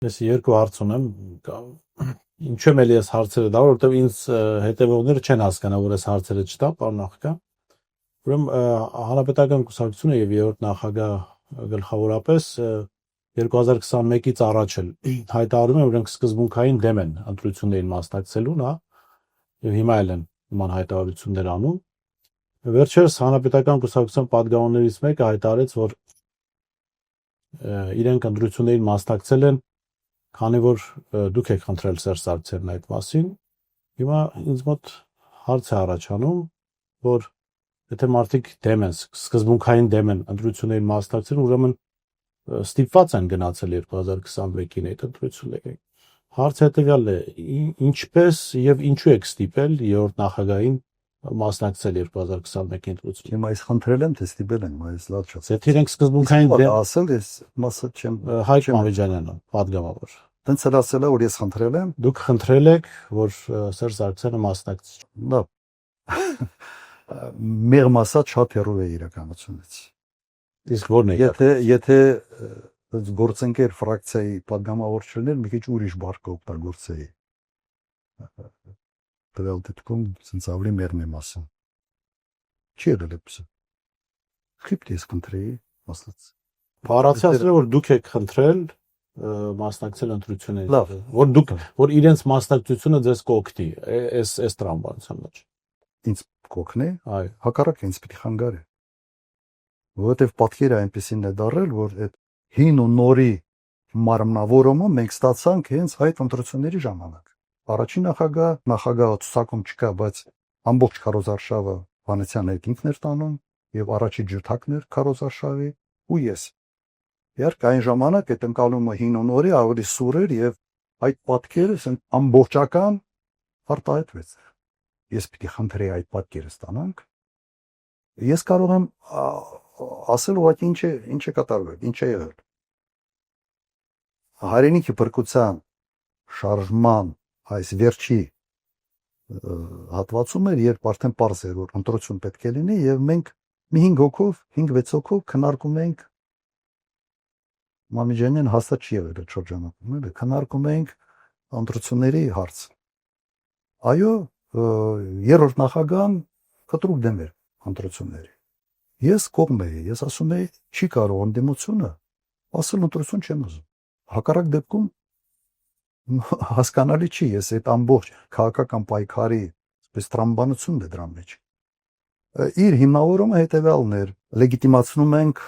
Ես երկու հարց ունեմ, ինչու եմ էլի ես հարցերը դա, որովհետև ինձ հետևողները չեն հասկանա, որ ես հարցերը չտա, պարոն նախագահ։ Ուրեմն հանրապետական կուսակցությունը եւ երրորդ նախագահ գլխավորապես 2021-ից առաջ էլ հայտարարում են, որ իրենք սկզբունքային դեմ են ընտրություններին մասնակցելուն, հա, եւ հիմա էլ են նման հայտարարություններ անում։ Վերջերս հանրապետական կուսակցության պատգամավորներից մեկը հայտարարեց, որ իրենք ընտրություններին մասնակցել են, քանի որ դուք եք խնդրել Սերժ Սարգսյանն այդ մասին, հիմա ինձ մոտ հարց է առաջանում, որ եթե մարդիկ դեմ են, սկզբունքային դեմ են ընտրություններին մասնակցել, ուրեմն ստիպված են գնացել 2021-ին այդ ընտրություններին։ Հարցը հետևյալն է, ինչպես եւ ինչու եք ստիպել երրորդ նախագահին մասնակցել 2021-ի ընտրություններին։ Հիմա ես խնդրել եմ, թե ստիպել են, բայց լավ չէ։ Եթե իրենք սկզբունքային դեմ ասել, ես մասը չեմ Հայկ Մամեջանյանը, պատգամավոր։ Տենց էլ ասել է, որ ես խնդրել եմ։ Դուք խնդրել եք, որ Սերժ Սարգսյանը մասնակցի։ Լավ։ Մեղմ ասած շատ հեռու է իրականությունից։ Իսկ ո՞րն է։ Եթե գործընկեր ֆրակցիայի պատգամավոր չլիներ, մի քիչ ուրիշ բառ կօգտագործեի։ Տվյալ դեպքում ցենց ավելի մեղմ եմ ասում։ Չի եղել էս։ Խիպտ ես խնդրեի, ասած։ Բառացիացրել որ դուք եք խնդրել մասնակցել ընտրություններին։ Լավ, որ իրենց մասնակցությունը ձեզ կօգնի, այս տրամաբանության մեջ։ Ինձ կօգնի։ Այո։ Հակառակը ինձ պիտի խանգարի։ Որովհետև պատկերը այնպեսին է դարել, որ այդ հին ու նորի մարմնավորումը մենք ստացանք հենց այդ ընտրությունների ժամանակ։ Առաջին նախագահը ցուցակում չկա, բայց ամբողջ քարոզարշավը Վանեցյանը ինքն էր տանում եւ առաջի ջրթակն էր քարոզարշավի ու ես։ Իհարկե այն ժամանակ այդ ընկալումը հին ու նորի ավելի սուր էր եւ այդ պատկերը ամբողջական արտահայտվեց։ Ես պիտի խնդրեի այդ պատկերը ստանանք։ Ես կարող եմ ասել ուղղակի ինչ է կատարվել, ինչ է եղել։ Հայրենիքի փրկության շարժման այս վերջի հատվածում էր, երբ արդեն պարզ էր, որ ընտրություն պետք է լինի եւ մենք մի 5-6 հոգով քննարկում էինք Մամեջանյան հաստատ չի եղել այդ շրջանում, էլի քննարկում էինք ընտրությունների հարց։ Այո, երրորդ նախագահան կտրուկ դեմ էր ընտրությունների։ Ես կողմ էի, ես ասում էի, չի կարող ընդդիմությունը ասել ընտրություն չեմ ուզում։ Հակառակ դեպքում հասկանալի չի, ես այդ ամբողջ քաղաքական պայքարի այսպես տրամաբանությունն է դրա մեջ։ Իր հիմնավորումը հետևյալն էր. լեգիտիմացնում ենք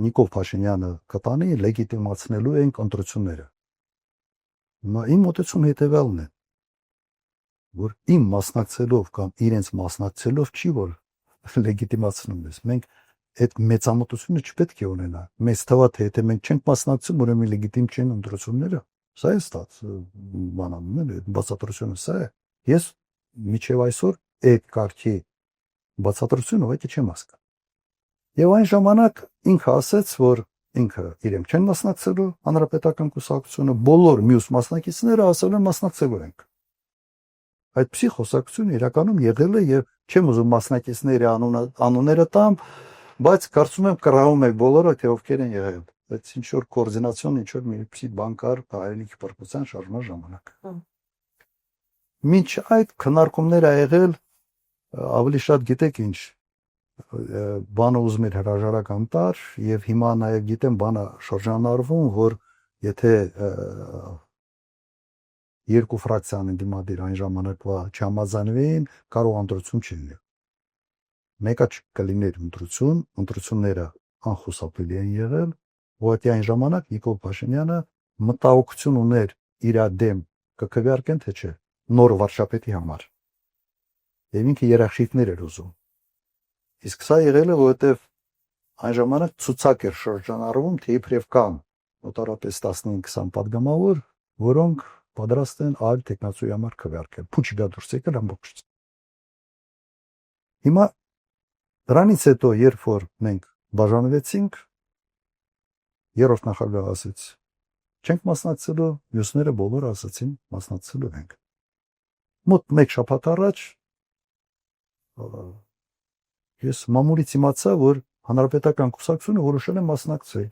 Նիկոլ Փաշինյանը կտանի, լեգիտիմացնելու ենք ընտրությունները։ Իմ մոտեցումը հետևյալն է, որ իմ մասնակցելով կամ իրենց մասնակցելով չի որ լեգիտիմացնում ես։ Մենք այդ մեծամտությունը չպետք է ունենա։ Մեզ թվա թե եթե մենք չենք մասնակցում, ուրեմն լեգիտիմ չեն ընտրությունները։ Սա է ստաց բանանում է, բացատրությունը սա է։ Ես միջև այսօր այդ կարգի բացատրությունը ուղղակի չեմ հասկանում։ Եվ այն ժամանակ ինքը ասաց, որ ինքը իրենք չեն մասնակցելու հանրապետական կուսակցությունը, բոլոր մյուս մասնակիցները ասել են մասնակցելու ենք։ Այդպիսի խոսակցություն իրականում եղել է եւ չեմ ուզում մասնակիցների անունները տամ, բայց կարծում եմ կռահում եք բոլորը թե ովքեր են եղել։ Բայց ինչ որ կոորդինացիոն, ինչ որ մի բան կար հայրենիքի փրկության շարժման ժամանակ։ Մինչ այդ քննարկումներ ա եղել ավելի շատ գիտեք ինչ բանը ուզում էր հրաժարական տար եւ հիմա նաեւ գիտեմ բանը շրջանառվում, որ եթե երկու ֆրակցիան դիմադիր այն ժամանակվա չհամաձայնվեին, կարող ընտրություն չլիներ։ Մեկը կլիներ ընտրությունները անխուսափելի են եղել, որտեղ այն ժամանակ Նիկոլ Փաշինյանը մտահոգություն ուներ իր դեմ կքվեարկեն թե չէ նոր վարչապետի համար։ Եվ ինքը երաշխիքներ էր ուզում։ Իսկ սա եղել է, որովհետև այն ժամանակ ցուցակ էր շրջանառվում, թե իբրև կան մոտավորապես 15-20 պատգամավոր, որոնք պատրաստ են այլ տեխնացուի համար քվեարկել։ Փուչիգա դուրս եկել ամբողջ։ Հիմա դրանից հետո, երբ որ մենք բաժանվեցինք, երրորդ նախագահը ասաց. չենք մասնակցելու, մյուսները բոլորը ասացին մասնակցելու ենք։ Մոտ 1 շաբաթ առաջ ես մամուլից իմացա, որ հանրապետական կուսակցությունը որոշել է մասնակցել։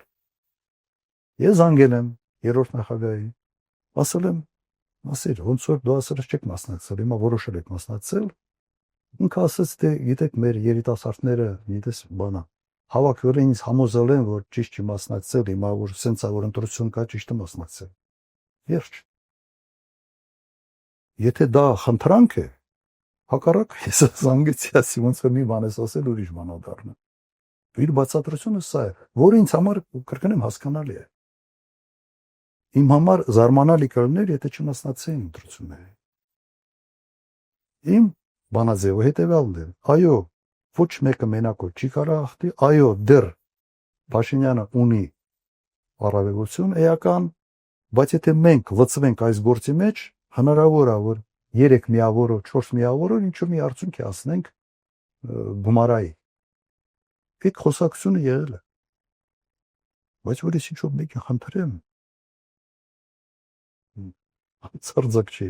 Ես զանգել եմ երրորդ նախագահի։ Ասել եմ, ասիր, ոնց որ դու ասել ես չեք մասնակցել, հիմա որոշել եք մասնակցել։ Ինքը ասաց, թե գիտեք, մեր երիտասարդները, գիտես, բանա, հավաքվել են ինձ համոզել են, որ ճիշտ չի մասնակցել, հիմա որ սենցա որ ընտրություն կա, ճիշտ է մասնակցել։ Վերջ։ Եթե դա խնդրանք է, հակառակ ես զանգեցի ասի, ոնց որ մի բան ես ասել, ուրիշ բան դառնա։ Իր բացատրությունը սա է, որը ինձ համար կրկնեմ հասկանալի է։ Իմ համար զարմանալի կլներ, եթե չմասնակցեին ընտրություններին։ Իմ բանաձևը հետևյալն է։ Այո, ոչ մեկը մենակով չի կարող հաղթի, այո, դեռ Փաշինյանը ունի առավելություն էական, բայց եթե մենք լծվենք այս գործի մեջ, հնարավոր է, որ 3 միավորով, 4 միավորով ինչ-որ մի արդյունքի հասնենք գումարայի։ Այդ խոսակցությունը եղել է։ Բայց որ ես ինչ-որ մեկին խնդրեմ, ցարձակ չի։